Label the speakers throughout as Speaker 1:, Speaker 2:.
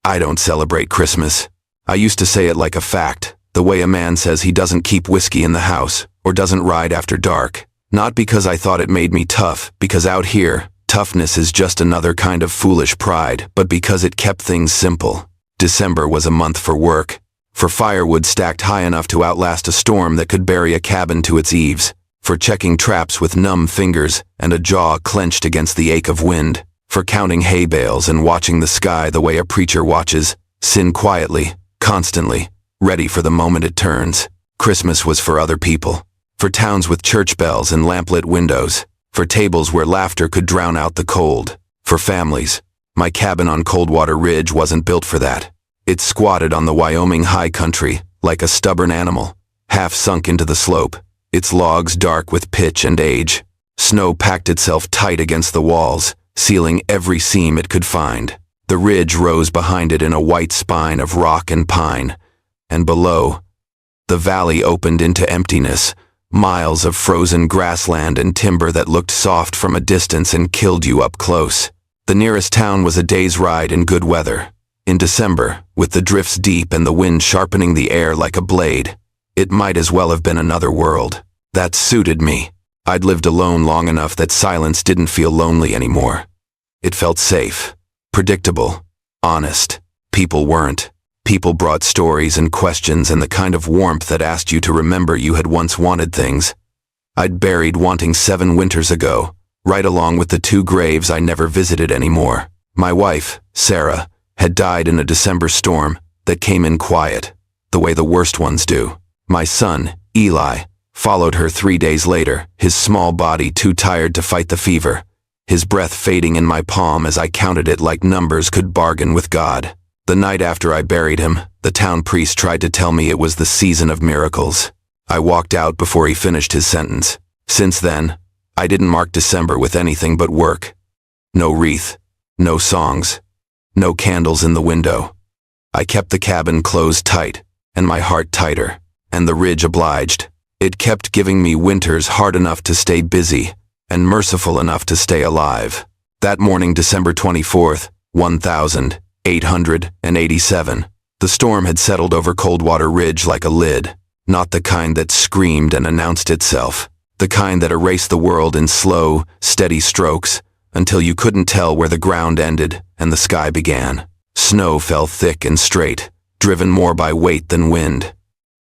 Speaker 1: I don't celebrate Christmas. I used to say it like a fact, the way a man says he doesn't keep whiskey in the house, or doesn't ride after dark. Not because I thought it made me tough, because out here, toughness is just another kind of foolish pride, but because it kept things simple. December was a month for work, for firewood stacked high enough to outlast a storm that could bury a cabin to its eaves, for checking traps with numb fingers and a jaw clenched against the ache of wind, for counting hay bales and watching the sky the way a preacher watches, sin quietly, constantly, ready for the moment it turns. Christmas was for other people, for towns with church bells and lamplit windows, for tables where laughter could drown out the cold, for families. My cabin on Coldwater Ridge wasn't built for that. It squatted on the Wyoming high country, like a stubborn animal, half sunk into the slope, its logs dark with pitch and age. Snow packed itself tight against the walls, sealing every seam it could find. The ridge rose behind it in a white spine of rock and pine, and below, the valley opened into emptiness, miles of frozen grassland and timber that looked soft from a distance and killed you up close. The nearest town was a day's ride in good weather. In December, with the drifts deep and the wind sharpening the air like a blade, it might as well have been another world. That suited me. I'd lived alone long enough that silence didn't feel lonely anymore. It felt safe, predictable, honest. People weren't. People brought stories and questions and the kind of warmth that asked you to remember you had once wanted things I'd buried wanting 7 winters ago, right along with the 2 graves I never visited anymore. My wife, Sarah, had died in a December storm that came in quiet, the way the worst ones do. My son, Eli, followed her 3 days later, his small body too tired to fight the fever, his breath fading in my palm as I counted it like numbers could bargain with God. The night after I buried him, the town priest tried to tell me it was the season of miracles. I walked out before he finished his sentence. Since then, I didn't mark December with anything but work. No wreath, no songs, no candles in the window. I kept the cabin closed tight, and my heart tighter, and the ridge obliged. It kept giving me winters hard enough to stay busy, and merciful enough to stay alive. That morning, December 24th, 1887, the storm had settled over Coldwater Ridge like a lid, not the kind that screamed and announced itself, the kind that erased the world in slow, steady strokes, until you couldn't tell where the ground ended and the sky began. Snow fell thick and straight, driven more by weight than wind.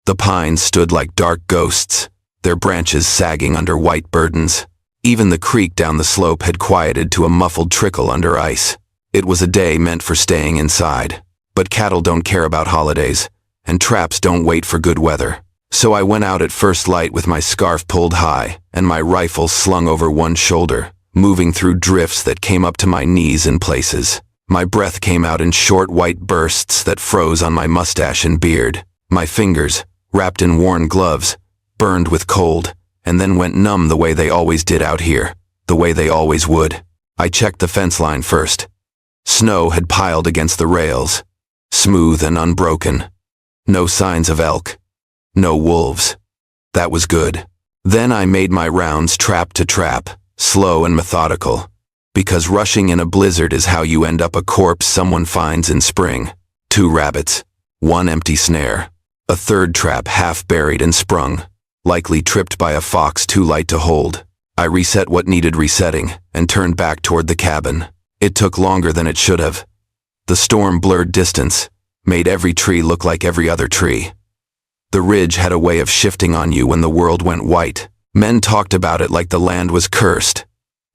Speaker 1: The pines stood like dark ghosts, their branches sagging under white burdens. Even the creek down the slope had quieted to a muffled trickle under ice. It was a day meant for staying inside. But cattle don't care about holidays, and traps don't wait for good weather. So I went out at first light with my scarf pulled high and my rifle slung over one shoulder, moving through drifts that came up to my knees in places. My breath came out in short white bursts that froze on my mustache and beard. My fingers, wrapped in worn gloves, burned with cold, and then went numb the way they always did out here, the way they always would. I checked the fence line first. Snow had piled against the rails, smooth and unbroken. No signs of elk. No wolves. That was good. Then I made my rounds trap to trap, slow and methodical, because rushing in a blizzard is how you end up a corpse someone finds in spring. 2 rabbits, 1 empty snare, a 3rd trap half buried and sprung, likely tripped by a fox too light to hold. I reset what needed resetting and turned back toward the cabin. It took longer than it should have. The storm blurred distance, made every tree look like every other tree. The ridge had a way of shifting on you when the world went white. Men talked about it like the land was cursed.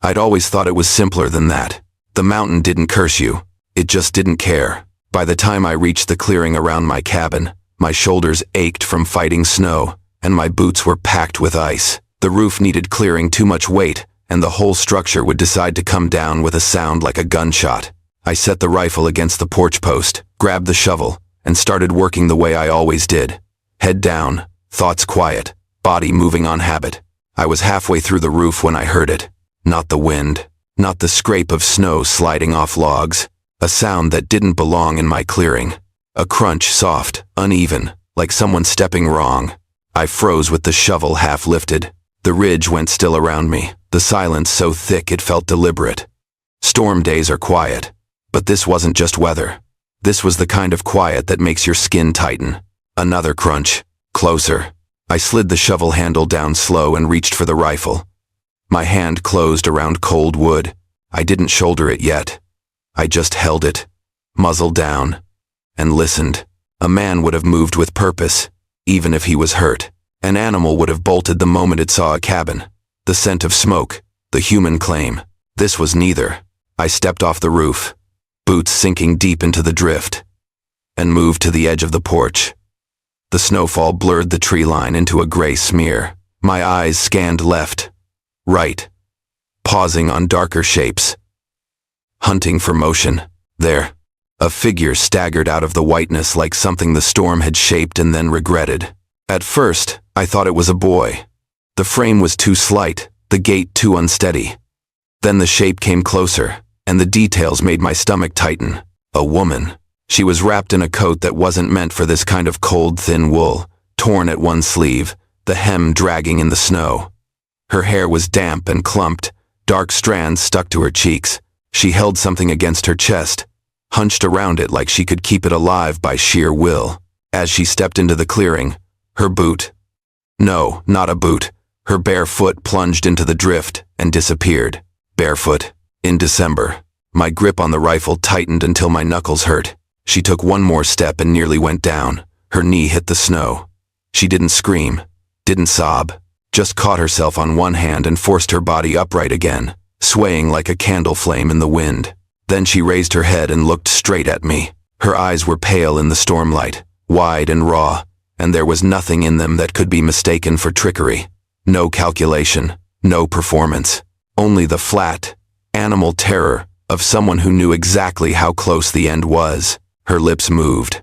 Speaker 1: I'd always thought it was simpler than that. The mountain didn't curse you. It just didn't care. By the time I reached the clearing around my cabin, my shoulders ached from fighting snow, and my boots were packed with ice. The roof needed clearing too much weight, and the whole structure would decide to come down with a sound like a gunshot. I set the rifle against the porch post, grabbed the shovel, and started working the way I always did. Head down, thoughts quiet, body moving on habit. I was halfway through the roof when I heard it. Not the wind, not the scrape of snow sliding off logs. A sound that didn't belong in my clearing. A crunch, soft, uneven, like someone stepping wrong. I froze with the shovel half lifted. The ridge went still around me, the silence so thick it felt deliberate. Storm days are quiet, but this wasn't just weather. This was the kind of quiet that makes your skin tighten. Another crunch. Closer. I slid the shovel handle down slow and reached for the rifle. My hand closed around cold wood. I didn't shoulder it yet. I just held it, muzzle down, and listened. A man would have moved with purpose, even if he was hurt. An animal would have bolted the moment it saw a cabin. The scent of smoke, the human claim. This was neither. I stepped off the roof, boots sinking deep into the drift, and moved to the edge of the porch. The snowfall blurred the tree line into a gray smear. My eyes scanned left, right, pausing on darker shapes. Hunting for motion. There. A figure staggered out of the whiteness like something the storm had shaped and then regretted. At first, I thought it was a boy. The frame was too slight, the gait too unsteady. Then the shape came closer, and the details made my stomach tighten. A woman. She was wrapped in a coat that wasn't meant for this kind of cold, thin wool, torn at one sleeve, the hem dragging in the snow. Her hair was damp and clumped, dark strands stuck to her cheeks. She held something against her chest, hunched around it like she could keep it alive by sheer will. As she stepped into the clearing, her boot— no, not a boot— her bare foot plunged into the drift and disappeared. Barefoot. In December. My grip on the rifle tightened until my knuckles hurt. She took one more step and nearly went down. Her knee hit the snow. She didn't scream, didn't sob, just caught herself on one hand and forced her body upright again, swaying like a candle flame in the wind. Then she raised her head and looked straight at me. Her eyes were pale in the stormlight, wide and raw, and there was nothing in them that could be mistaken for trickery. No calculation, no performance. Only the flat, animal terror of someone who knew exactly how close the end was. Her lips moved.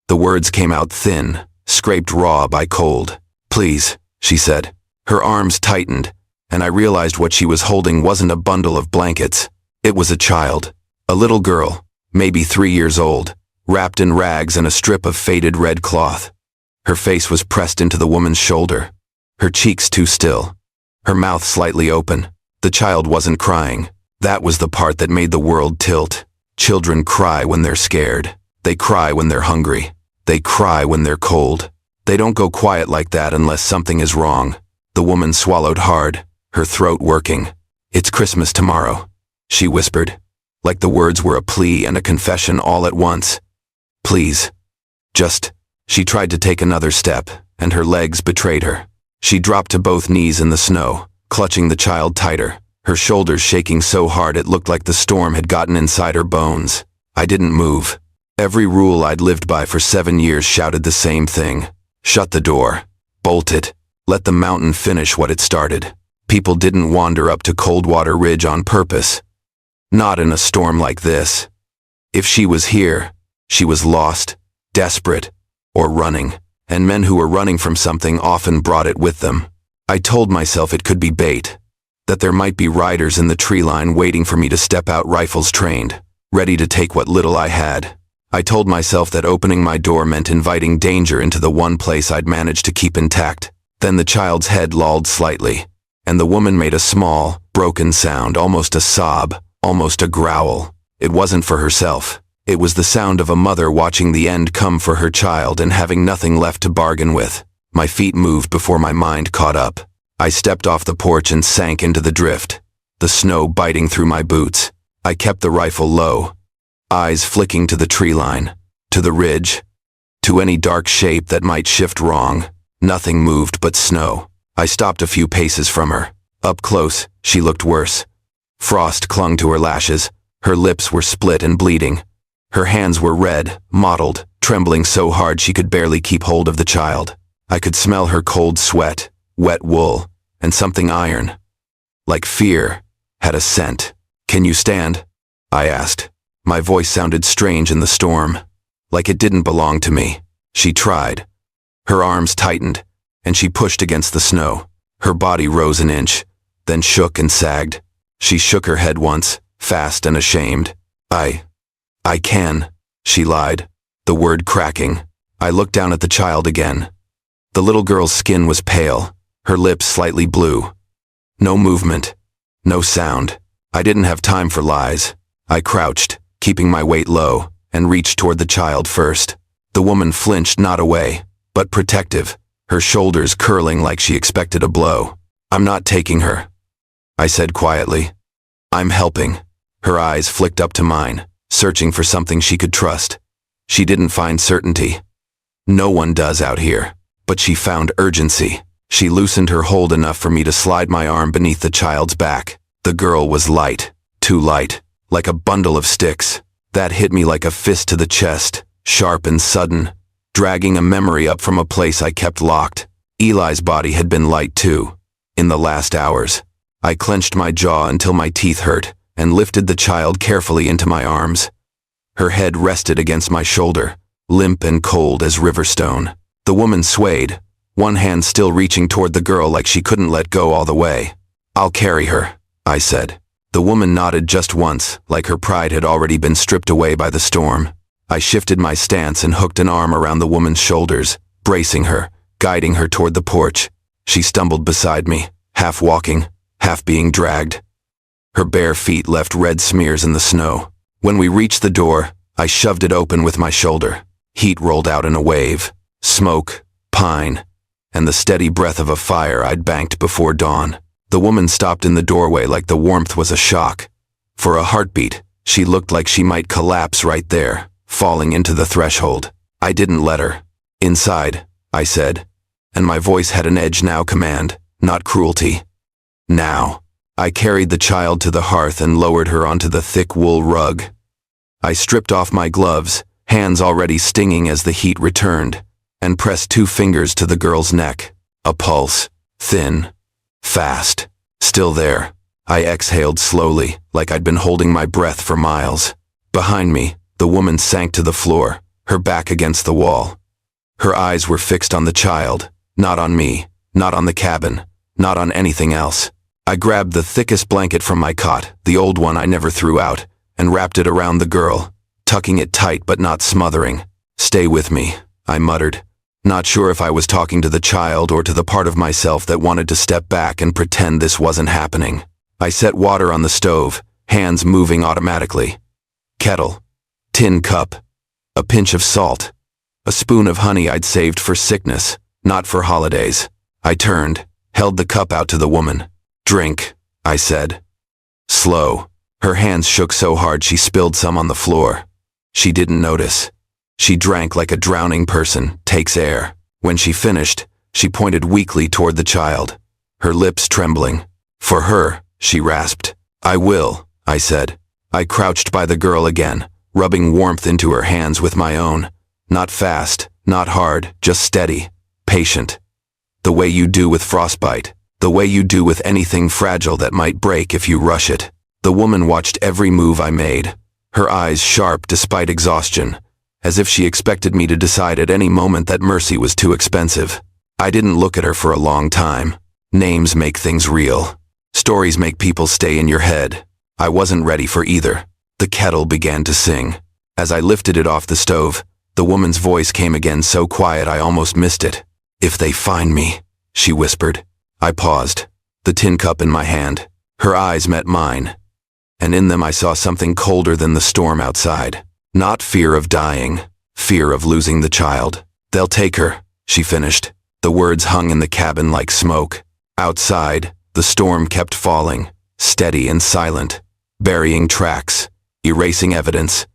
Speaker 1: The words came out thin, scraped raw by cold. "Please," she said. Her arms tightened, and I realized what she was holding wasn't a bundle of blankets. It was a child. A little girl, maybe 3 years old, wrapped in rags and a strip of faded red cloth. Her face was pressed into the woman's shoulder, her cheeks too still, her mouth slightly open. The child wasn't crying. That was the part that made the world tilt. Children cry when they're scared. They cry when they're hungry. They cry when they're cold. They don't go quiet like that unless something is wrong. The woman swallowed hard, her throat working. "It's Christmas tomorrow," she whispered, like the words were a plea and a confession all at once. "Please. Just—" She tried to take another step, and her legs betrayed her. She dropped to both knees in the snow, clutching the child tighter, her shoulders shaking so hard it looked like the storm had gotten inside her bones. I didn't move. Every rule I'd lived by for 7 years shouted the same thing. Shut the door. Bolt it. Let the mountain finish what it started. People didn't wander up to Coldwater Ridge on purpose. Not in a storm like this. If she was here, she was lost, desperate, or running, and men who were running from something often brought it with them. I told myself it could be bait, that there might be riders in the tree line waiting for me to step out, rifles trained, ready to take what little I had. I told myself that opening my door meant inviting danger into the one place I'd managed to keep intact. Then the child's head lolled slightly, and the woman made a small, broken sound, almost a sob, almost a growl. It wasn't for herself. It was the sound of a mother watching the end come for her child and having nothing left to bargain with. My feet moved before my mind caught up. I stepped off the porch and sank into the drift, the snow biting through my boots. I kept the rifle low, eyes flicking to the tree line, to the ridge, to any dark shape that might shift wrong. Nothing moved but snow. I stopped a few paces from her. Up close, she looked worse. Frost clung to her lashes. Her lips were split and bleeding. Her hands were red, mottled, trembling so hard she could barely keep hold of the child. I could smell her cold sweat, wet wool, and something iron, like fear, had a scent. "Can you stand?" I asked. My voice sounded strange in the storm, like it didn't belong to me. She tried. Her arms tightened, and she pushed against the snow. Her body rose an inch, then shook and sagged. She shook her head once, fast and ashamed. I can," she lied, the word cracking. I looked down at the child again. The little girl's skin was pale, her lips slightly blue. No movement, no sound. I didn't have time for lies. I crouched, keeping my weight low, and reached toward the child first. The woman flinched, not away, but protective, her shoulders curling like she expected a blow. "I'm not taking her," I said quietly. "I'm helping." Her eyes flicked up to mine, searching for something she could trust. She didn't find certainty. No one does out here. But she found urgency. She loosened her hold enough for me to slide my arm beneath the child's back. The girl was light, too light, like a bundle of sticks. That hit me like a fist to the chest, sharp and sudden, dragging a memory up from a place I kept locked. Eli's body had been light too, in the last hours. I clenched my jaw until my teeth hurt, and lifted the child carefully into my arms. Her head rested against my shoulder, limp and cold as river stone. The woman swayed, one hand still reaching toward the girl like she couldn't let go all the way. "I'll carry her," I said. The woman nodded just once, like her pride had already been stripped away by the storm. I shifted my stance and hooked an arm around the woman's shoulders, bracing her, guiding her toward the porch. She stumbled beside me, half walking, half being dragged. Her bare feet left red smears in the snow. When we reached the door, I shoved it open with my shoulder. Heat rolled out in a wave. Smoke, pine, and the steady breath of a fire I'd banked before dawn. The woman stopped in the doorway like the warmth was a shock. For a heartbeat, she looked like she might collapse right there, falling into the threshold. I didn't let her. "Inside," I said, and my voice had an edge now, command, not cruelty. Now. I carried the child to the hearth and lowered her onto the thick wool rug. I stripped off my gloves, hands already stinging as the heat returned, and pressed 2 fingers to the girl's neck. A pulse, thin, fast, still there. I exhaled slowly, like I'd been holding my breath for miles. Behind me, the woman sank to the floor, her back against the wall. Her eyes were fixed on the child, not on me, not on the cabin, not on anything else. I grabbed the thickest blanket from my cot, the old one I never threw out, and wrapped it around the girl, tucking it tight but not smothering. "Stay with me," I muttered, not sure if I was talking to the child or to the part of myself that wanted to step back and pretend this wasn't happening. I set water on the stove, hands moving automatically. Kettle, tin cup, a pinch of salt, a spoon of honey I'd saved for sickness, not for holidays. I turned, held the cup out to the woman. "Drink," I said. Slow. Her hands shook so hard she spilled some on the floor. She didn't notice. She drank like a drowning person takes air. When she finished, she pointed weakly toward the child, her lips trembling. "For her," she rasped. "I will," I said. I crouched by the girl again, rubbing warmth into her hands with my own. Not fast, not hard, just steady, patient. The way you do with frostbite, the way you do with anything fragile that might break if you rush it. The woman watched every move I made, her eyes sharp despite exhaustion, as if she expected me to decide at any moment that mercy was too expensive. I didn't look at her for a long time. Names make things real. Stories make people stay in your head. I wasn't ready for either. The kettle began to sing. As I lifted it off the stove, the woman's voice came again so quiet I almost missed it. "If they find me," she whispered. I paused, the tin cup in my hand. Her eyes met mine, and in them I saw something colder than the storm outside. Not fear of dying, fear of losing the child. "They'll take her," she finished. The words hung in the cabin like smoke. Outside, the storm kept falling, steady and silent, burying tracks, erasing evidence,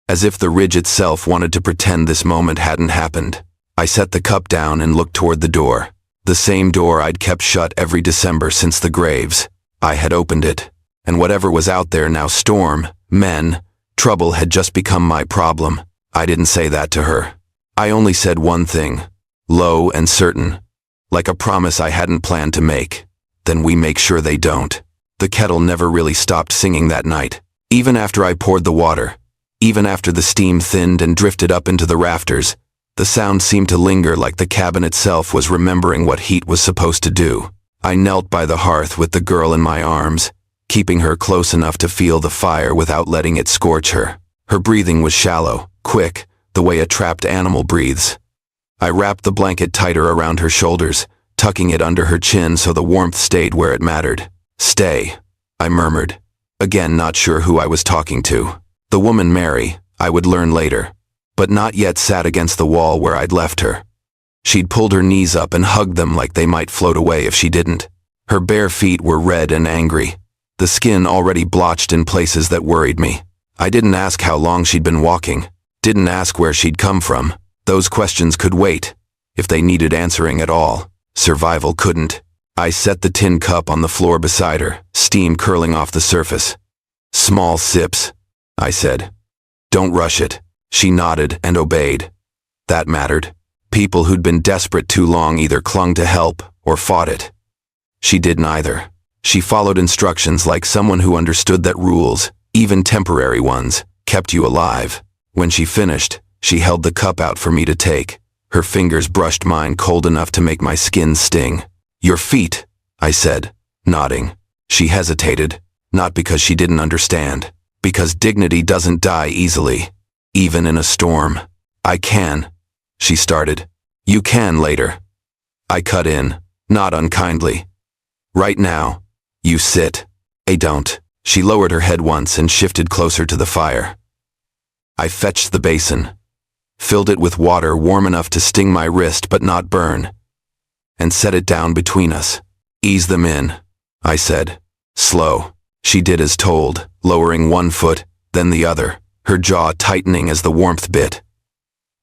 Speaker 1: as if the ridge itself wanted to pretend this moment hadn't happened. I set the cup down and looked toward the door. The same door I'd kept shut every December since the graves. I had opened it, and whatever was out there now, storm, men, trouble, had just become my problem. I didn't say that to her. I only said one thing, low and certain, like a promise I hadn't planned to make. "Then we make sure they don't." The kettle never really stopped singing that night. Even after I poured the water, even after the steam thinned and drifted up into the rafters, the sound seemed to linger, like the cabin itself was remembering what heat was supposed to do. I knelt by the hearth with the girl in my arms, keeping her close enough to feel the fire without letting it scorch her. Her breathing was shallow, quick, the way a trapped animal breathes. I wrapped the blanket tighter around her shoulders, tucking it under her chin so the warmth stayed where it mattered. "Stay," I murmured, again not sure who I was talking to. The woman Mary, I would learn later. But not yet sat against the wall where I'd left her. She'd pulled her knees up and hugged them like they might float away if she didn't. Her bare feet were red and angry, the skin already blotched in places that worried me. I didn't ask how long she'd been walking, didn't ask where she'd come from. Those questions could wait, if they needed answering at all. Survival couldn't. I set the tin cup on the floor beside her, steam curling off the surface. Small sips, I said. Don't rush it. She nodded and obeyed. That mattered. People who'd been desperate too long either clung to help or fought it. She did neither. She followed instructions like someone who understood that rules, even temporary ones, kept you alive. When she finished, she held the cup out for me to take. Her fingers brushed mine cold enough to make my skin sting. Your feet, I said, nodding. She hesitated, not because she didn't understand, because dignity doesn't die easily, even in a storm. I can, she started. You can later. I cut in, not unkindly. Right now, you sit. I don't. She lowered her head once and shifted closer to the fire. I fetched the basin, filled it with water warm enough to sting my wrist but not burn, and set it down between us. Ease them in, I said. Slow. She did as told, lowering one foot, then the other, her jaw tightening as the warmth bit.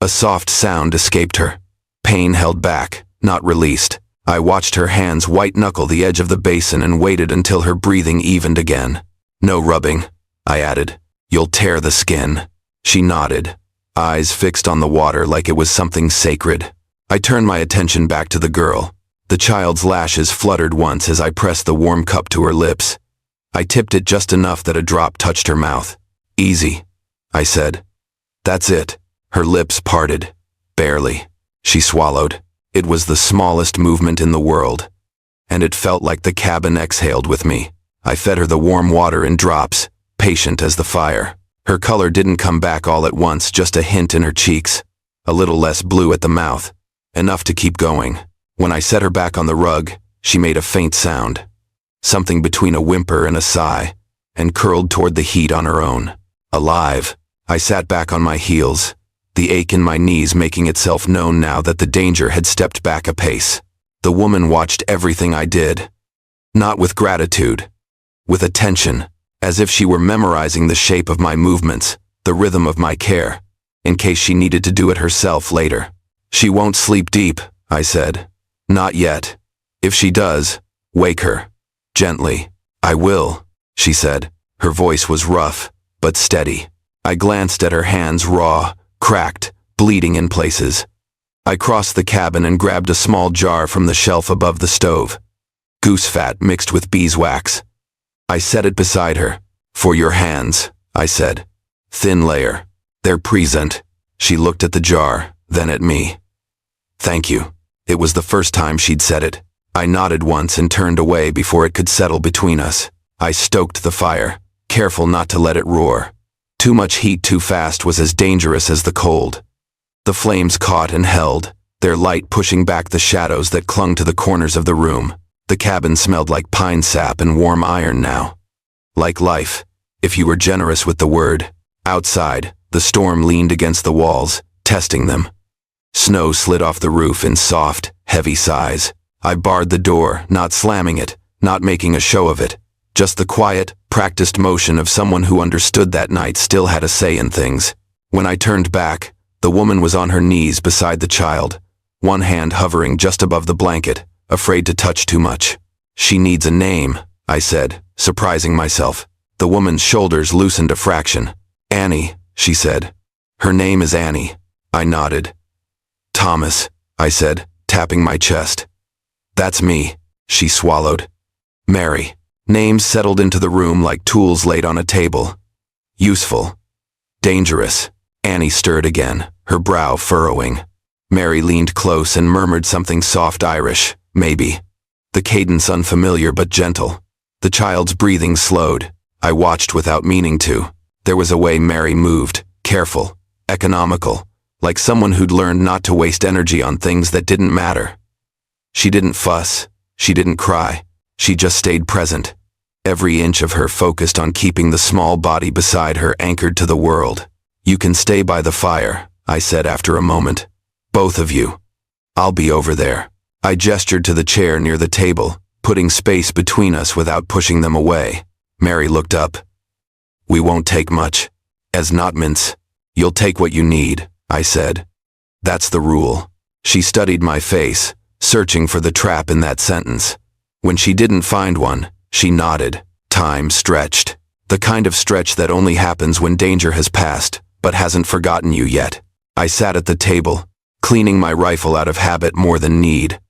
Speaker 1: A soft sound escaped her. Pain held back, not released. I watched her hands white-knuckle the edge of the basin and waited until her breathing evened again. No rubbing, I added. You'll tear the skin. She nodded, eyes fixed on the water like it was something sacred. I turned my attention back to the girl. The child's lashes fluttered once as I pressed the warm cup to her lips. I tipped it just enough that a drop touched her mouth. Easy, I said. That's it. Her lips parted. Barely. She swallowed. It was the smallest movement in the world, and it felt like the cabin exhaled with me. I fed her the warm water in drops, patient as the fire. Her color didn't come back all at once, just a hint in her cheeks, a little less blue at the mouth, enough to keep going. When I set her back on the rug, she made a faint sound, something between a whimper and a sigh, and curled toward the heat on her own. Alive. I sat back on my heels, the ache in my knees making itself known now that the danger had stepped back a pace. The woman watched everything I did. Not with gratitude, with attention, as if she were memorizing the shape of my movements, the rhythm of my care, in case she needed to do it herself later. She won't sleep deep, I said. Not yet. If she does, wake her. Gently. I will, she said. Her voice was rough, but steady. I glanced at her hands, raw, cracked, bleeding in places. I crossed the cabin and grabbed a small jar from the shelf above the stove. Goose fat mixed with beeswax. I set it beside her. For your hands, I said. Thin layer. They're present. She looked at the jar, then at me. Thank you. It was the first time she'd said it. I nodded once and turned away before it could settle between us. I stoked the fire, careful not to let it roar. Too much heat too fast was as dangerous as the cold. The flames caught and held, their light pushing back the shadows that clung to the corners of the room. The cabin smelled like pine sap and warm iron now. Like life, if you were generous with the word. Outside, the storm leaned against the walls, testing them. Snow slid off the roof in soft, heavy sighs. I barred the door, not slamming it, not making a show of it. Just the quiet, practiced motion of someone who understood that night still had a say in things. When I turned back, the woman was on her knees beside the child, one hand hovering just above the blanket, afraid to touch too much. She needs a name, I said, surprising myself. The woman's shoulders loosened a fraction. Annie, she said. Her name is Annie. I nodded. Thomas, I said, tapping my chest. That's me, she swallowed. Mary. Names settled into the room like tools laid on a table. Useful. Dangerous. Annie stirred again, her brow furrowing. Mary leaned close and murmured something soft Irish, maybe. The cadence unfamiliar but gentle. The child's breathing slowed. I watched without meaning to. There was a way Mary moved, careful, economical, like someone who'd learned not to waste energy on things that didn't matter. She didn't fuss, she didn't cry, she just stayed present. Every inch of her focused on keeping the small body beside her anchored to the world. You can stay by the fire, I said after a moment. Both of you. I'll be over there. I gestured to the chair near the table, putting space between us without pushing them away. Mary looked up. We won't take much. As not mince. You'll take what you need, I said. That's the rule. She studied my face, searching for the trap in that sentence. When she didn't find one, she nodded. Time stretched. The kind of stretch that only happens when danger has passed, but hasn't forgotten you yet. I sat at the table, cleaning my rifle out of habit more than need.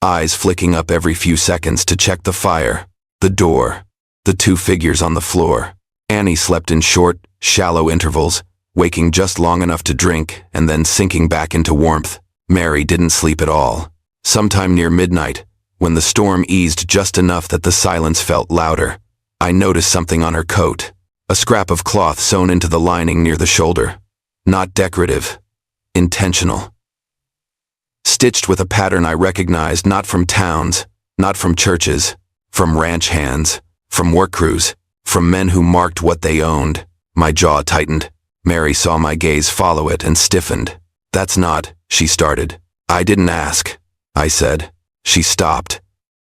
Speaker 1: Eyes flicking up every few seconds to check the fire, the door, the two figures on the floor. Annie slept in short, shallow intervals, waking just long enough to drink and then sinking back into warmth. Mary didn't sleep at all. Sometime near midnight, when the storm eased just enough that the silence felt louder, I noticed something on her coat, a scrap of cloth sewn into the lining near the shoulder. Not decorative, intentional. Stitched with a pattern I recognized not from towns, not from churches, from ranch hands, from work crews, from men who marked what they owned. My jaw tightened. Mary saw my gaze follow it and stiffened. That's not, she started. I didn't ask, I said. She stopped,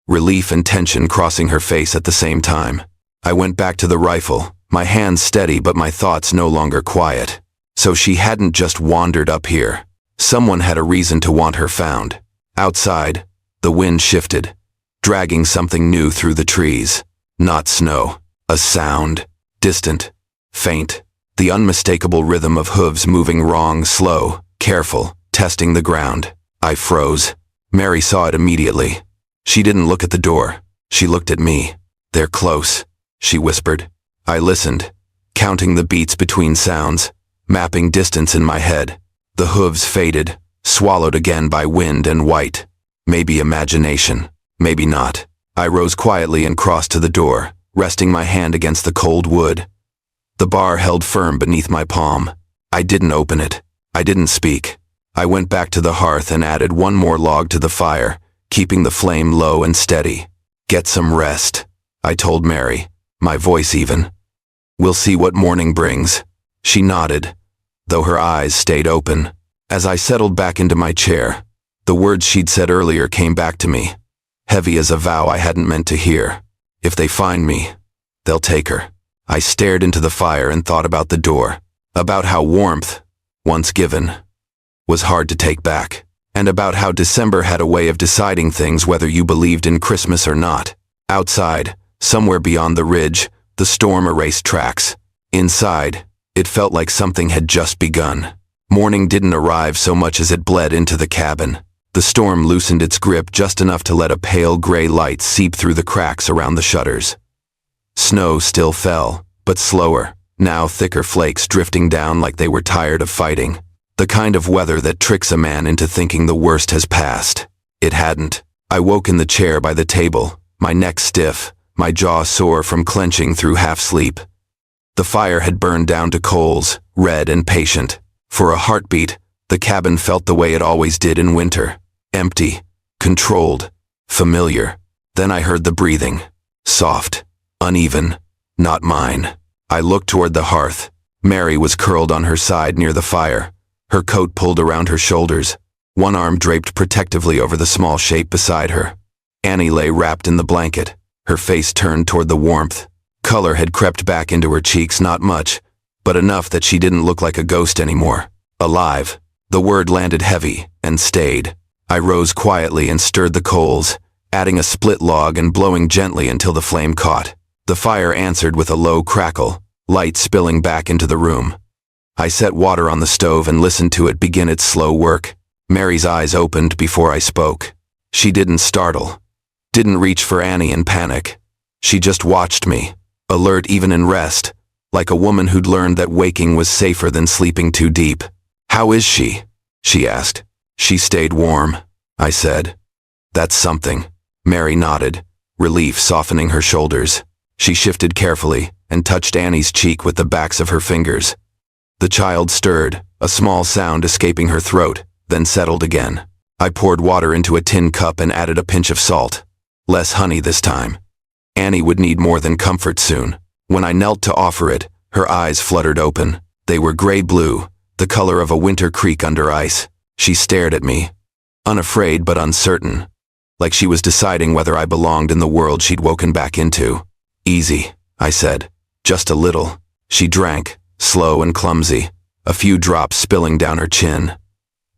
Speaker 1: relief and tension crossing her face at the same time. I went back to the rifle, my hands steady but my thoughts no longer quiet. So she hadn't just wandered up here. Someone had a reason to want her found. Outside, the wind shifted, dragging something new through the trees. Not snow, a sound, distant, faint, the unmistakable rhythm of hooves moving wrong, slow, careful, testing the ground. I froze. Mary saw it immediately. She didn't look at the door. She looked at me. They're close, she whispered. I listened, counting the beats between sounds, mapping distance in my head. The hooves faded, swallowed again by wind and white. Maybe imagination, maybe not. I rose quietly and crossed to the door, resting my hand against the cold wood. The bar held firm beneath my palm. I didn't open it. I didn't speak. I went back to the hearth and added one more log to the fire, keeping the flame low and steady. Get some rest, I told Mary, my voice even. We'll see what morning brings. She nodded, though her eyes stayed open. As I settled back into my chair, the words she'd said earlier came back to me, heavy as a vow I hadn't meant to hear. If they find me, they'll take her. I stared into the fire and thought about the door, about how warmth, once given, was hard to take back, and about how December had a way of deciding things whether you believed in Christmas or not. Outside, somewhere beyond the ridge, the storm erased tracks. Inside, it felt like something had just begun. Morning didn't arrive so much as it bled into the cabin. The storm loosened its grip just enough to let a pale gray light seep through the cracks around the shutters. Snow still fell, but slower, now thicker flakes drifting down like they were tired of fighting. The kind of weather that tricks a man into thinking the worst has passed. It hadn't. I woke in the chair by the table, my neck stiff, my jaw sore from clenching through half-sleep. The fire had burned down to coals, red and patient. For a heartbeat, the cabin felt the way it always did in winter. Empty, controlled, familiar. Then I heard the breathing. Soft, uneven, not mine. I looked toward the hearth. Mary was curled on her side near the fire, her coat pulled around her shoulders, one arm draped protectively over the small shape beside her. Annie lay wrapped in the blanket, her face turned toward the warmth. Color had crept back into her cheeks, not much, but enough that she didn't look like a ghost anymore. Alive. The word landed heavy and stayed. I rose quietly and stirred the coals, adding a split log and blowing gently until the flame caught. The fire answered with a low crackle, light spilling back into the room. I set water on the stove and listened to it begin its slow work. Mary's eyes opened before I spoke. She didn't startle, didn't reach for Annie in panic. She just watched me, alert even in rest, like a woman who'd learned that waking was safer than sleeping too deep. How is she? She asked. She stayed warm, I said. That's something. Mary nodded, relief softening her shoulders. She shifted carefully and touched Annie's cheek with the backs of her fingers. The child stirred, a small sound escaping her throat, then settled again. I poured water into a tin cup and added a pinch of salt. Less honey this time. Annie would need more than comfort soon. When I knelt to offer it, her eyes fluttered open. They were gray-blue, the color of a winter creek under ice. She stared at me, unafraid but uncertain, like she was deciding whether I belonged in the world she'd woken back into. "Easy," I said. "Just a little." She drank, slow and clumsy, a few drops spilling down her chin.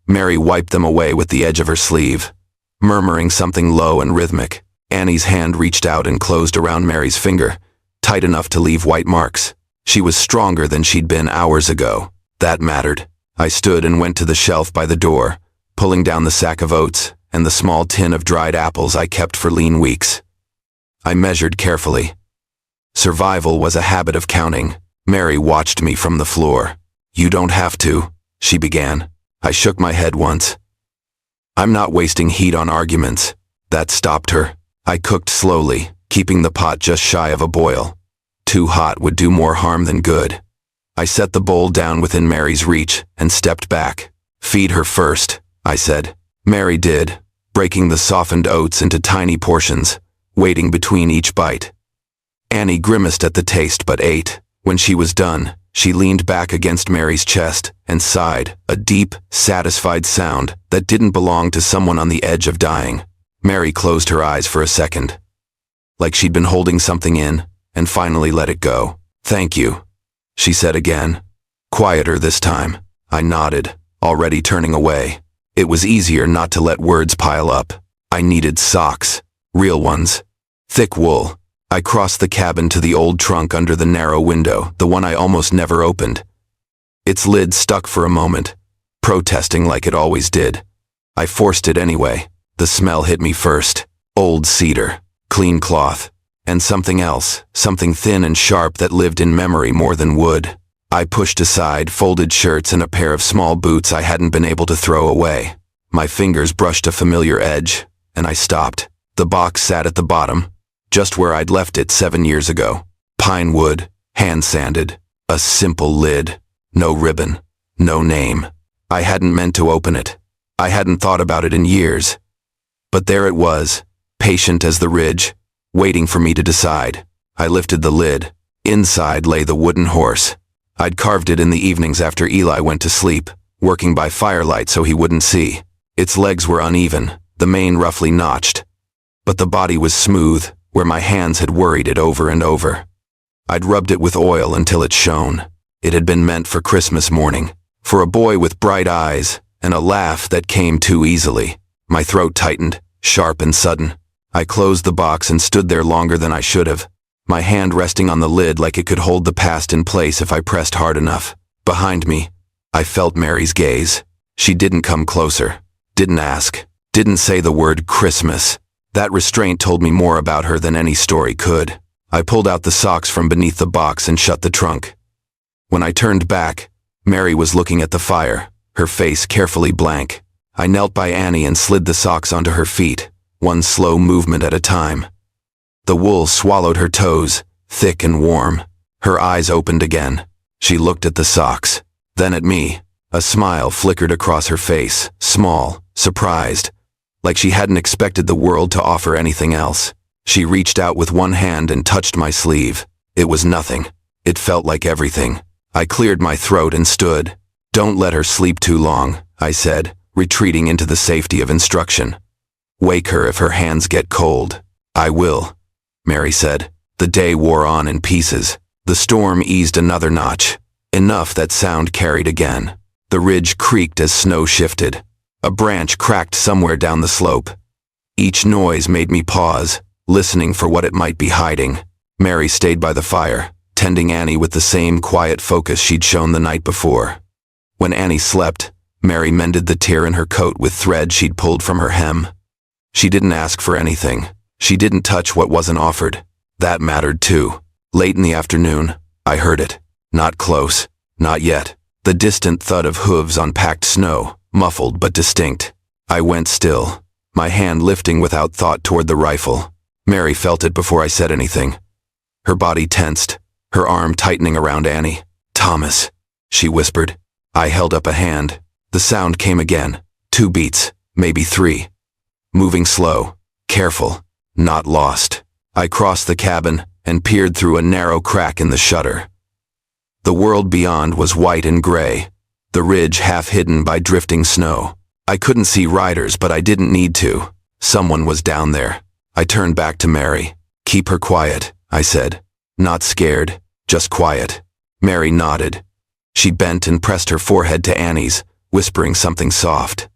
Speaker 1: Mary wiped them away with the edge of her sleeve, murmuring something low and rhythmic. Annie's hand reached out and closed around Mary's finger, tight enough to leave white marks. She was stronger than she'd been hours ago. That mattered. I stood and went to the shelf by the door, pulling down the sack of oats and the small tin of dried apples I kept for lean weeks. I measured carefully. Survival was a habit of counting. Mary watched me from the floor. "You don't have to," she began. I shook my head once. "I'm not wasting heat on arguments." That stopped her. I cooked slowly, keeping the pot just shy of a boil. Too hot would do more harm than good. I set the bowl down within Mary's reach and stepped back. "Feed her first," I said. Mary did, breaking the softened oats into tiny portions, waiting between each bite. Annie grimaced at the taste but ate. When she was done, she leaned back against Mary's chest and sighed, a deep, satisfied sound that didn't belong to someone on the edge of dying. Mary closed her eyes for a second, like she'd been holding something in, and finally let it go. "Thank you," she said again, quieter this time. I nodded, already turning away. It was easier not to let words pile up. I needed socks, real ones, thick wool. I crossed the cabin to the old trunk under the narrow window, the one I almost never opened. Its lid stuck for a moment, protesting like it always did. I forced it anyway. The smell hit me first. Old cedar, clean cloth, and something else, something thin and sharp that lived in memory more than wood. I pushed aside folded shirts and a pair of small boots I hadn't been able to throw away. My fingers brushed a familiar edge, and I stopped. The box sat at the bottom, just where I'd left it 7 years ago. Pine wood, hand-sanded, a simple lid, no ribbon, no name. I hadn't meant to open it. I hadn't thought about it in years. But there it was, patient as the ridge, waiting for me to decide. I lifted the lid. Inside lay the wooden horse. I'd carved it in the evenings after Eli went to sleep, working by firelight so he wouldn't see. Its legs were uneven, the mane roughly notched, but the body was smooth, where my hands had worried it over and over. I'd rubbed it with oil until it shone. It had been meant for Christmas morning, for a boy with bright eyes and a laugh that came too easily. My throat tightened, sharp and sudden. I closed the box and stood there longer than I should have, my hand resting on the lid like it could hold the past in place if I pressed hard enough. Behind me, I felt Mary's gaze. She didn't come closer, didn't ask, didn't say the word Christmas. That restraint told me more about her than any story could. I pulled out the socks from beneath the box and shut the trunk. When I turned back, Mary was looking at the fire, her face carefully blank. I knelt by Annie and slid the socks onto her feet, one slow movement at a time. The wool swallowed her toes, thick and warm. Her eyes opened again. She looked at the socks, then at me. A smile flickered across her face, small, surprised, like she hadn't expected the world to offer anything else. She reached out with one hand and touched my sleeve. It was nothing. It felt like everything. I cleared my throat and stood. "Don't let her sleep too long," I said, retreating into the safety of instruction. "Wake her if her hands get cold." "I will," Mary said. The day wore on in pieces. The storm eased another notch, enough that sound carried again. The ridge creaked as snow shifted. A branch cracked somewhere down the slope. Each noise made me pause, listening for what it might be hiding. Mary stayed by the fire, tending Annie with the same quiet focus she'd shown the night before. When Annie slept, Mary mended the tear in her coat with thread she'd pulled from her hem. She didn't ask for anything. She didn't touch what wasn't offered. That mattered too. Late in the afternoon, I heard it. Not close. Not yet. The distant thud of hooves on packed snow, muffled but distinct. I went still, my hand lifting without thought toward the rifle. Mary felt it before I said anything. Her body tensed, her arm tightening around Annie. "Thomas," she whispered. I held up a hand. The sound came again. 2 beats, maybe 3. Moving slow, careful, not lost. I crossed the cabin and peered through a narrow crack in the shutter. The world beyond was white and gray, the ridge half hidden by drifting snow. I couldn't see riders, but I didn't need to. Someone was down there. I turned back to Mary. "Keep her quiet," I said. "Not scared, just quiet." Mary nodded. She bent and pressed her forehead to Annie's, whispering something soft.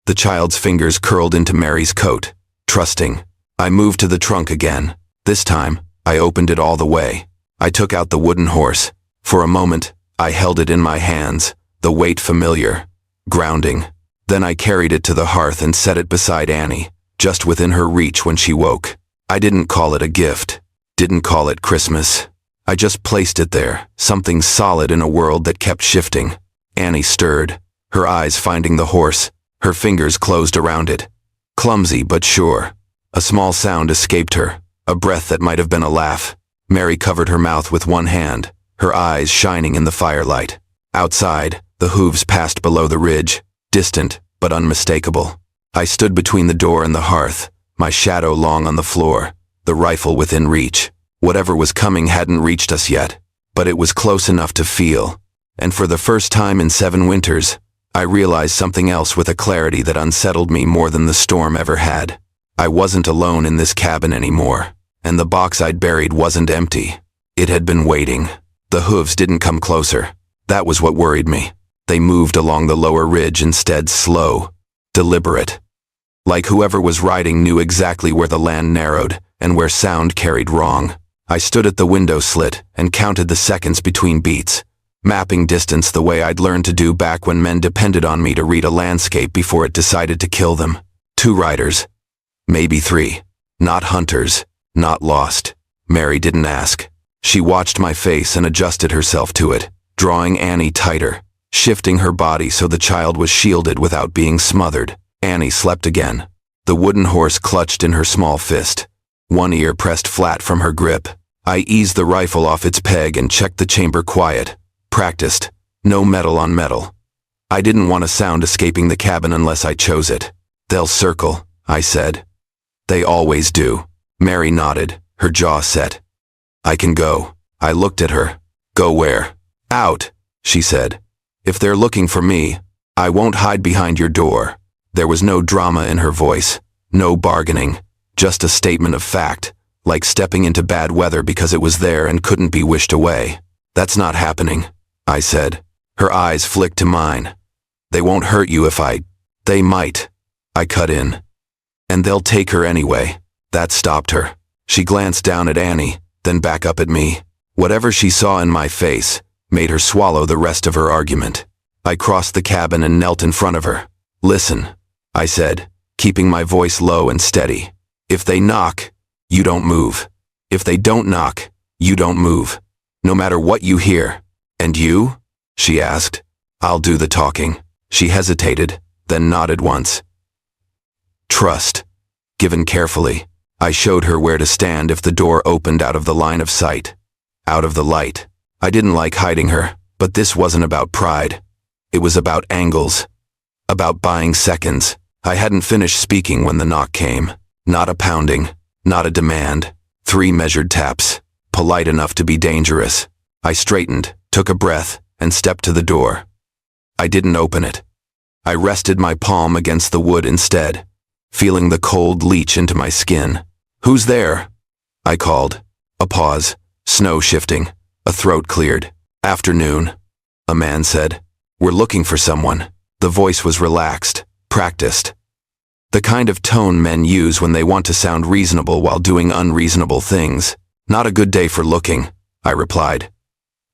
Speaker 1: The child's fingers curled into Mary's coat, trusting. I moved to the trunk again. This time, I opened it all the way. I took out the wooden horse. For a moment, I held it in my hands, the weight familiar, grounding. Then I carried it to the hearth and set it beside Annie, just within her reach when she woke. I didn't call it a gift, didn't call it Christmas. I just placed it there, something solid in a world that kept shifting. Annie stirred, her eyes finding the horse, her fingers closed around it. Clumsy but sure. A small sound escaped her, a breath that might have been a laugh. Mary covered her mouth with one hand, her eyes shining in the firelight. Outside, the hooves passed below the ridge, distant but unmistakable. I stood between the door and the hearth, my shadow long on the floor, the rifle within reach. Whatever was coming hadn't reached us yet, but it was close enough to feel. And for the first time in 7 winters, I realized something else with a clarity that unsettled me more than the storm ever had. I wasn't alone in this cabin anymore, and the box I'd buried wasn't empty. It had been waiting. The hooves didn't come closer. That was what worried me. They moved along the lower ridge instead, slow, deliberate. Like whoever was riding knew exactly where the land narrowed and where sound carried wrong. I stood at the window slit and counted the seconds between beats, mapping distance the way I'd learned to do back when men depended on me to read a landscape before it decided to kill them. 2 riders. Maybe 3. Not hunters, not lost. Mary didn't ask. She watched my face and adjusted herself to it, drawing Annie tighter, shifting her body so the child was shielded without being smothered. Annie slept again. The wooden horse clutched in her small fist, one ear pressed flat from her grip. I eased the rifle off its peg and checked the chamber quiet. Practiced. No metal on metal. I didn't want a sound escaping the cabin unless I chose it. "They'll circle," I said. "They always do." Mary nodded, her jaw set. "I can go." I looked at her. "Go where?" "Out," she said. "If they're looking for me, I won't hide behind your door." There was no drama in her voice, no bargaining, just a statement of fact, like stepping into bad weather because it was there and couldn't be wished away. "That's not happening," I said. Her eyes flicked to mine. "They won't hurt you if I—" "They might," I cut in. "And they'll take her anyway." That stopped her. She glanced down at Annie, then back up at me. Whatever she saw in my face made her swallow the rest of her argument. I crossed the cabin and knelt in front of her. "Listen," I said, keeping my voice low and steady. "If they knock, you don't move. If they don't knock, you don't move. No matter what you hear." "And you?" she asked. "I'll do the talking." She hesitated, then nodded once. "Trust." Given carefully, I showed her where to stand if the door opened out of the line of sight, out of the light. I didn't like hiding her, but this wasn't about pride. It was about angles, about buying seconds. I hadn't finished speaking when the knock came. Not a pounding, not a demand. 3 measured taps, polite enough to be dangerous. I straightened, took a breath, and stepped to the door. I didn't open it. I rested my palm against the wood instead, feeling the cold leach into my skin. "Who's there?" I called. A pause, snow shifting, a throat cleared. "Afternoon," a man said. "We're looking for someone." The voice was relaxed, practiced. The kind of tone men use when they want to sound reasonable while doing unreasonable things. "Not a good day for looking," I replied.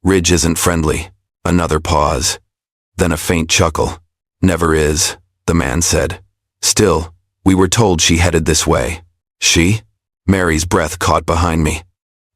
Speaker 1: "Ridge isn't friendly." Another pause. Then a faint chuckle. "Never is," the man said. "Still, we were told she headed this way." "She?" Mary's breath caught behind me.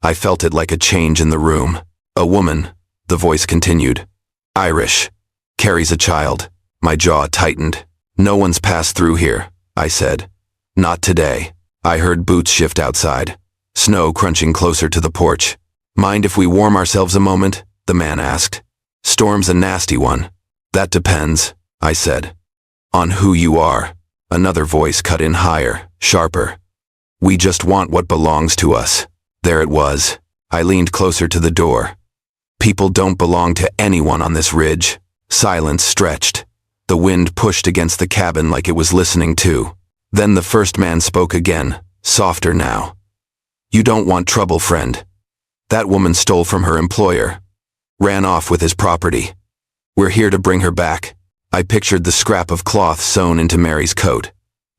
Speaker 1: I felt it like a change in the room. "A woman," the voice continued. "Irish. Carries a child." My jaw tightened. "No one's passed through here," I said. "Not today." I heard boots shift outside, snow crunching closer to the porch. "Mind if we warm ourselves a moment?" the man asked. "Storm's a nasty one." "That depends," I said. "On who you are." Another voice cut in higher, sharper. "We just want what belongs to us." There it was. I leaned closer to the door. People don't belong to anyone on this ridge. Silence stretched. The wind pushed against the cabin like it was listening too. Then the first man spoke again, softer now. You don't want trouble, friend. That woman stole from her employer. Ran off with his property. We're here to bring her back. I pictured the scrap of cloth sewn into Mary's coat.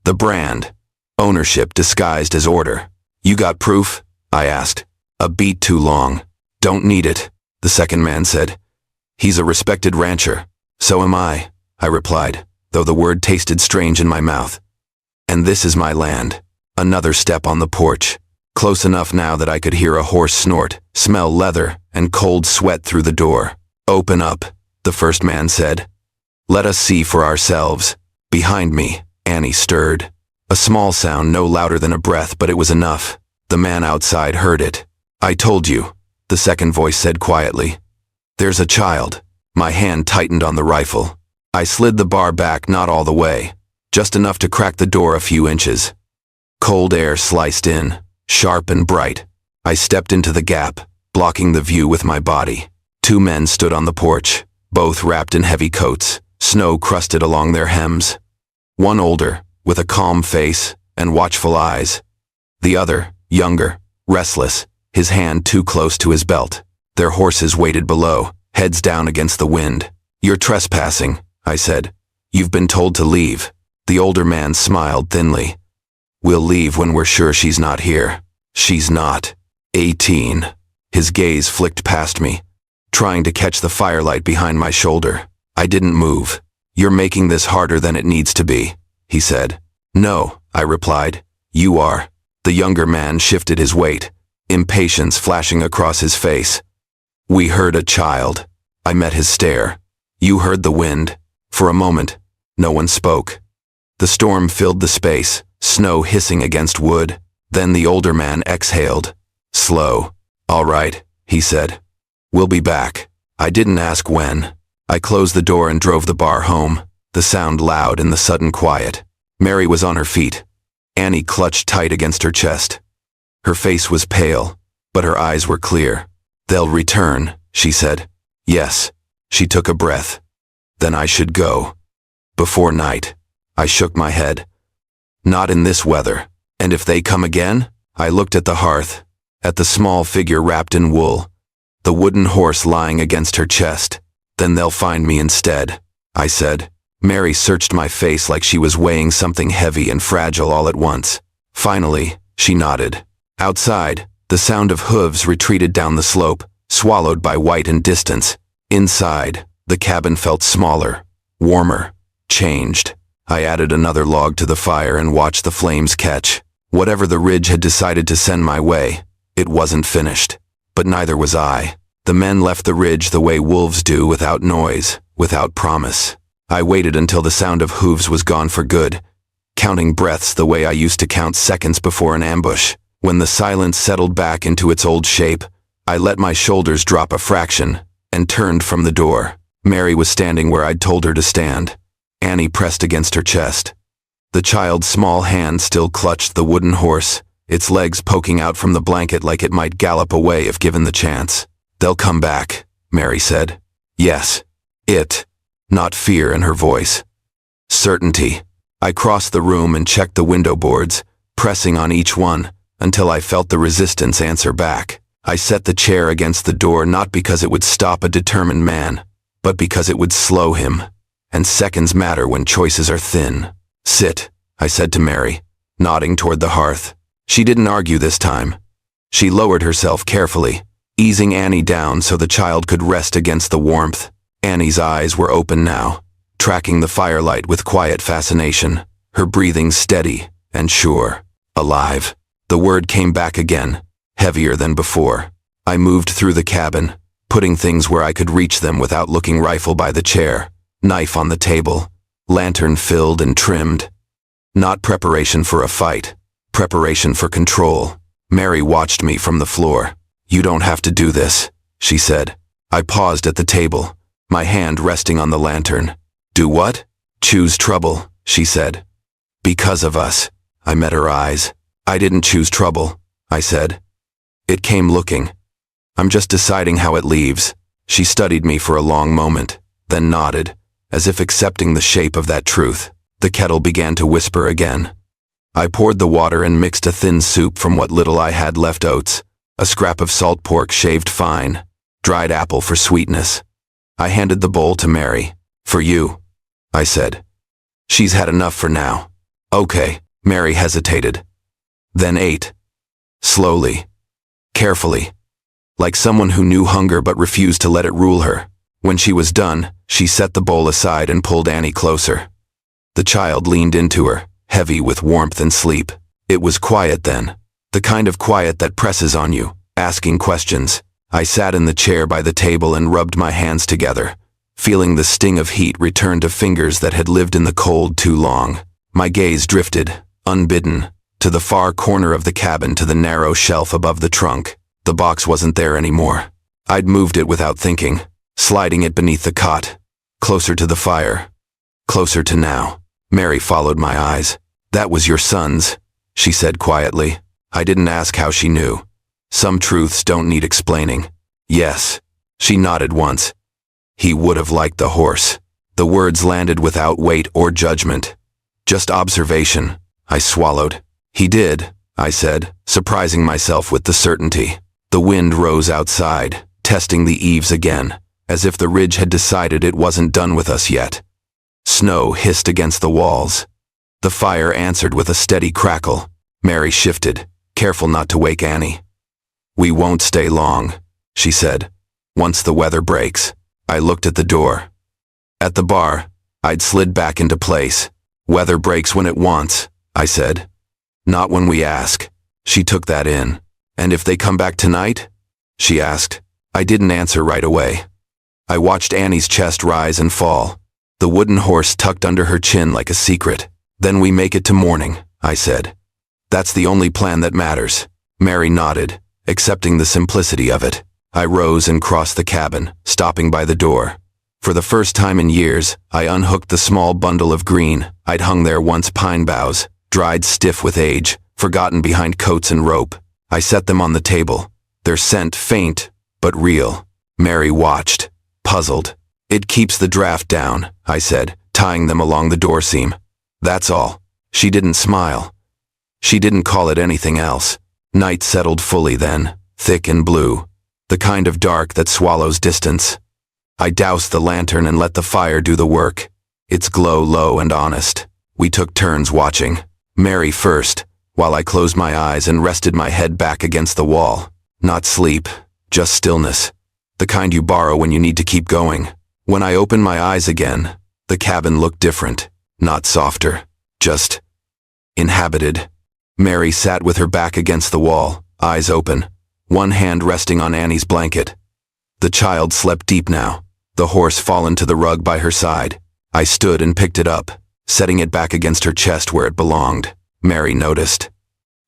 Speaker 1: The brand. Ownership disguised as order. You got proof? I asked. A beat too long. Don't need it, the second man said. He's a respected rancher. So am I replied, though the word tasted strange in my mouth. And this is my land. Another step on the porch. Close enough now that I could hear a horse snort, smell leather, and cold sweat through the door. Open up, the first man said. Let us see for ourselves. Behind me, Annie stirred. A small sound no louder than a breath, but it was enough. The man outside heard it. I told you, the second voice said quietly. There's a child. My hand tightened on the rifle. I slid the bar back, not all the way, just enough to crack the door a few inches. Cold air sliced in, sharp and bright. I stepped into the gap, blocking the view with my body. Two men stood on the porch, both wrapped in heavy coats, snow crusted along their hems. One older, with a calm face and watchful eyes. The other, younger, restless, his hand too close to his belt. Their horses waited below, heads down against the wind. You're trespassing, I said. You've been told to leave. The older man smiled thinly. We'll leave when we're sure she's not here. She's not 18. His gaze flicked past me, trying to catch the firelight behind my shoulder. I didn't move. You're making this harder than it needs to be, he said. No, I replied. You are. The younger man shifted his weight, impatience flashing across his face. We heard a child. I met his stare. You heard the wind. For a moment, no one spoke. The storm filled the space, snow hissing against wood. Then the older man exhaled. Slow. All right, he said. We'll be back. I didn't ask when. I closed the door and drove the bar home, the sound loud in the sudden quiet. Mary was on her feet. Annie clutched tight against her chest. Her face was pale, but her eyes were clear. They'll return, she said. Yes. She took a breath. Then I should go. Before night. I shook my head. Not in this weather. And if they come again? I looked at the hearth, at the small figure wrapped in wool, the wooden horse lying against her chest. Then they'll find me instead, I said. Mary searched my face like she was weighing something heavy and fragile all at once. Finally, she nodded. Outside, the sound of hooves retreated down the slope, swallowed by white and distance. Inside, the cabin felt smaller, warmer, changed. I added another log to the fire and watched the flames catch. Whatever the ridge had decided to send my way, it wasn't finished. But neither was I. The men left the ridge the way wolves do, without noise, without promise. I waited until the sound of hooves was gone for good, counting breaths the way I used to count seconds before an ambush. When the silence settled back into its old shape, I let my shoulders drop a fraction and turned from the door. Mary was standing where I'd told her to stand. Annie pressed against her chest. The child's small hand still clutched the wooden horse, its legs poking out from the blanket like it might gallop away if given the chance. They'll come back, Mary said. Yes. It. Not fear in her voice. Certainty. I crossed the room and checked the window boards, pressing on each one, until I felt the resistance answer back. I set the chair against the door not because it would stop a determined man, but because it would slow him. And seconds matter when choices are thin. Sit, I said to Mary, nodding toward the hearth. She didn't argue this time. She lowered herself carefully, easing Annie down so the child could rest against the warmth. Annie's eyes were open now, tracking the firelight with quiet fascination, her breathing steady and sure. Alive. The word came back again, heavier than before. I moved through the cabin, putting things where I could reach them without looking. Rifle by the chair, knife on the table, lantern filled and trimmed. Not preparation for a fight, preparation for control. Mary watched me from the floor. You don't have to do this, she said. I paused at the table, my hand resting on the lantern. Do what? Choose trouble, she said. Because of us. I met her eyes. I didn't choose trouble, I said. It came looking. I'm just deciding how it leaves. She studied me for a long moment, then nodded, as if accepting the shape of that truth. The kettle began to whisper again. I poured the water and mixed a thin soup from what little I had left: oats, a scrap of salt pork shaved fine, dried apple for sweetness. I handed the bowl to Mary. "For you," I said. "She's had enough for now." "Okay." Mary hesitated, then ate. Slowly, carefully, like someone who knew hunger but refused to let it rule her. When she was done, she set the bowl aside and pulled Annie closer. The child leaned into her, heavy with warmth and sleep. It was quiet then, the kind of quiet that presses on you, asking questions. I sat in the chair by the table and rubbed my hands together, feeling the sting of heat return to fingers that had lived in the cold too long. My gaze drifted, unbidden, to the far corner of the cabin, to the narrow shelf above the trunk. The box wasn't there anymore. I'd moved it without thinking, sliding it beneath the cot, closer to the fire, closer to now. Mary followed my eyes. "That was your son's," she said quietly. I didn't ask how she knew. Some truths don't need explaining. "Yes." She nodded once. "He would have liked the horse." The words landed without weight or judgment, just observation. I swallowed. "He did," I said, surprising myself with the certainty. The wind rose outside, testing the eaves again, as if the ridge had decided it wasn't done with us yet. Snow hissed against the walls. The fire answered with a steady crackle. Mary shifted, careful not to wake Annie. "We won't stay long," she said. "Once the weather breaks." I looked at the door. At the bar, I'd slid back into place. "Weather breaks when it wants," I said. "Not when we ask." She took that in. "And if they come back tonight?" she asked. I didn't answer right away. I watched Annie's chest rise and fall, the wooden horse tucked under her chin like a secret. "Then we make it to morning," I said. "That's the only plan that matters." Mary nodded, accepting the simplicity of it. I rose and crossed the cabin, stopping by the door. For the first time in years, I unhooked the small bundle of green I'd hung there once: pine boughs, dried stiff with age, forgotten behind coats and rope. I set them on the table, their scent faint but real. Mary watched, puzzled. "It keeps the draft down," I said, tying them along the door seam. "That's all." She didn't smile. She didn't call it anything else. Night settled fully then, thick and blue, the kind of dark that swallows distance. I doused the lantern and let the fire do the work, its glow low and honest. We took turns watching, Mary first, while I closed my eyes and rested my head back against the wall. Not sleep, just stillness, the kind you borrow when you need to keep going. When I opened my eyes again, the cabin looked different, not softer, just inhabited. Mary sat with her back against the wall, eyes open, one hand resting on Annie's blanket. The child slept deep now, the horse fallen to the rug by her side. I stood and picked it up, setting it back against her chest where it belonged. Mary noticed.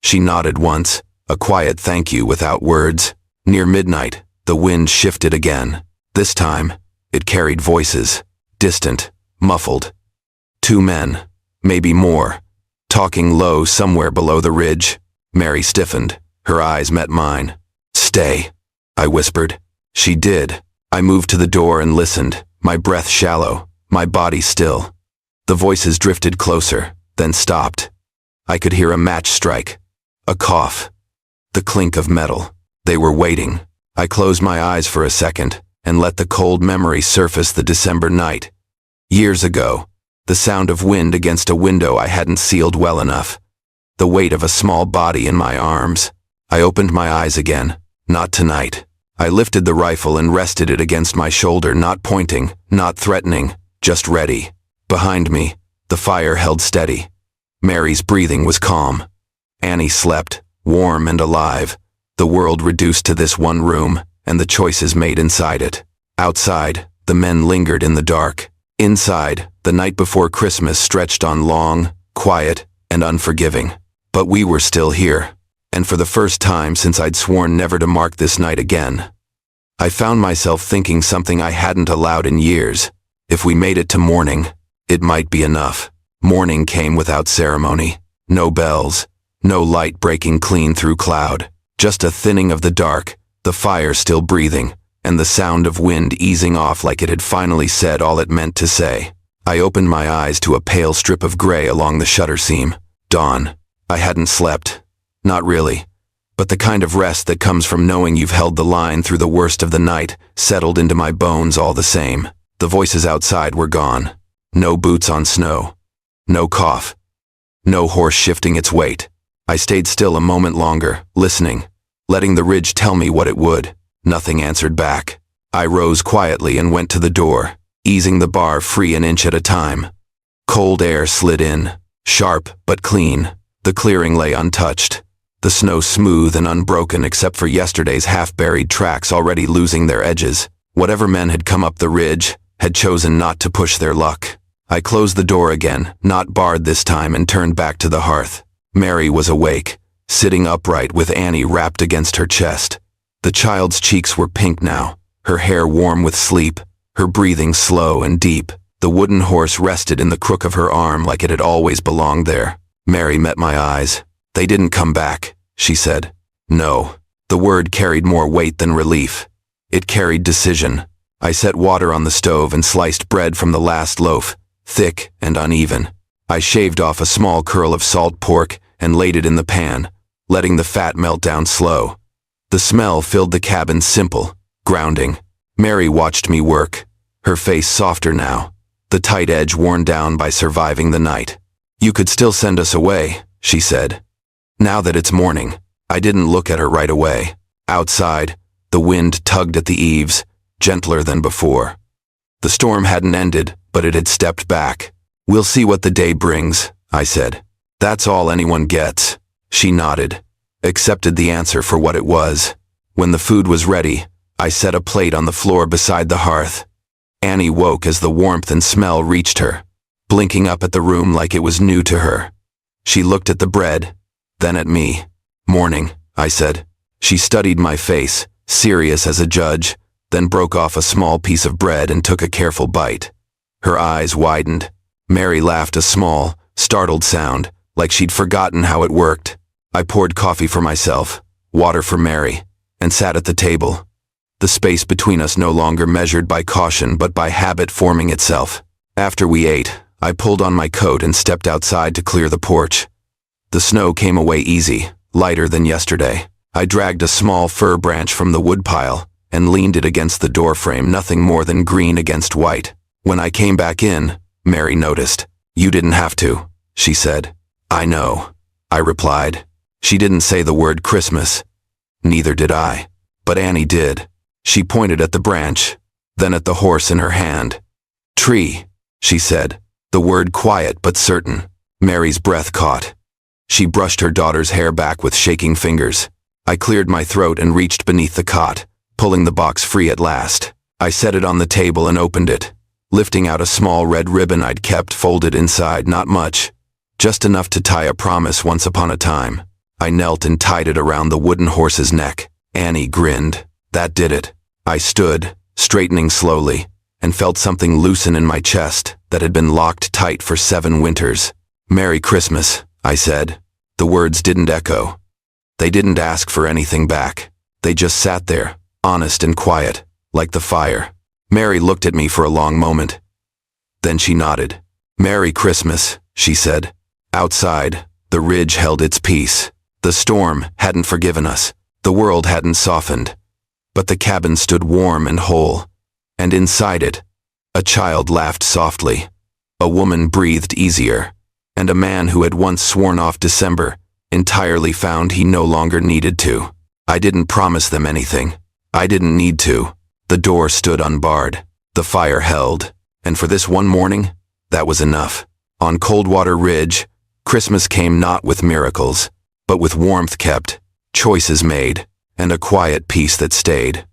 Speaker 1: She nodded once, a quiet thank you without words. Near midnight, the wind shifted again. This time, it carried voices, distant, muffled. Two men, maybe more, talking low somewhere below the ridge. Mary stiffened, her eyes met mine. "Stay," I whispered. She did. I moved to the door and listened, my breath shallow, my body still. The voices drifted closer, then stopped. I could hear a match strike, a cough, the clink of metal. They were waiting. I closed my eyes for a second and let the cold memory surface: the December night. Years ago, the sound of wind against a window I hadn't sealed well enough, the weight of a small body in my arms. I opened my eyes again. Not tonight. I lifted the rifle and rested it against my shoulder, not pointing, not threatening, just ready. Behind me, the fire held steady. Mary's breathing was calm. Annie slept, warm and alive, the world reduced to this one room, and the choices made inside it. Outside, the men lingered in the dark. Inside, the night before Christmas stretched on long, quiet, and unforgiving. But we were still here, and for the first time since I'd sworn never to mark this night again, I found myself thinking something I hadn't allowed in years. If we made it to morning, it might be enough. Morning came without ceremony. No bells, no light breaking clean through cloud, just a thinning of the dark, the fire still breathing, and the sound of wind easing off like it had finally said all it meant to say. I opened my eyes to a pale strip of gray along the shutter seam. Dawn. I hadn't slept. Not really. But the kind of rest that comes from knowing you've held the line through the worst of the night settled into my bones all the same. The voices outside were gone. No boots on snow. No cough. No horse shifting its weight. I stayed still a moment longer, listening, letting the ridge tell me what it would. Nothing answered back. I rose quietly and went to the door, easing the bar free an inch at a time. Cold air slid in, sharp but clean. The clearing lay untouched, the snow smooth and unbroken except for yesterday's half-buried tracks already losing their edges. Whatever men had come up the ridge had chosen not to push their luck. I closed the door again, not barred this time, and turned back to the hearth. Mary was awake, sitting upright with Annie wrapped against her chest. The child's cheeks were pink now, her hair warm with sleep, her breathing slow and deep. The wooden horse rested in the crook of her arm like it had always belonged there. Mary met my eyes. "They didn't come back," she said. No. The word carried more weight than relief. It carried decision. I set water on the stove and sliced bread from the last loaf, thick and uneven. I shaved off a small curl of salt pork and laid it in the pan, letting the fat melt down slow. The smell filled the cabin, simple, grounding. Mary watched me work, her face softer now, the tight edge worn down by surviving the night. "You could still send us away," she said. "Now that it's morning." I didn't look at her right away. Outside, the wind tugged at the eaves, gentler than before. The storm hadn't ended, but it had stepped back. "We'll see what the day brings," I said. "That's all anyone gets." She nodded, accepted the answer for what it was. When the food was ready, I set a plate on the floor beside the hearth. Annie woke as the warmth and smell reached her, blinking up at the room like it was new to her. She looked at the bread, then at me. "Morning," I said. She studied my face, serious as a judge, then broke off a small piece of bread and took a careful bite. Her eyes widened. Mary laughed a small, startled sound, like she'd forgotten how it worked. I poured coffee for myself, water for Mary, and sat at the table. The space between us no longer measured by caution but by habit forming itself. After we ate, I pulled on my coat and stepped outside to clear the porch. The snow came away easy, lighter than yesterday. I dragged a small fir branch from the woodpile and leaned it against the doorframe, nothing more than green against white. When I came back in, Mary noticed. "You didn't have to," she said. "I know," I replied. She didn't say the word Christmas. Neither did I. But Annie did. She pointed at the branch, then at the horse in her hand. "Tree," she said, the word quiet but certain. Mary's breath caught. She brushed her daughter's hair back with shaking fingers. I cleared my throat and reached beneath the cot, pulling the box free at last. I set it on the table and opened it, lifting out a small red ribbon I'd kept folded inside. Not much, just enough to tie a promise once upon a time. I knelt and tied it around the wooden horse's neck. Annie grinned. That did it. I stood, straightening slowly, and felt something loosen in my chest that had been locked tight for 7 winters. "Merry Christmas," I said. The words didn't echo. They didn't ask for anything back. They just sat there, honest and quiet, like the fire. Mary looked at me for a long moment. Then she nodded. "Merry Christmas," she said. Outside, the ridge held its peace. The storm hadn't forgiven us. The world hadn't softened. But the cabin stood warm and whole. And inside it, a child laughed softly. A woman breathed easier. And a man who had once sworn off December entirely found he no longer needed to. I didn't promise them anything. I didn't need to. The door stood unbarred. The fire held. And for this one morning, that was enough. On Coldwater Ridge, Christmas came not with miracles, but with warmth kept, choices made, and a quiet peace that stayed.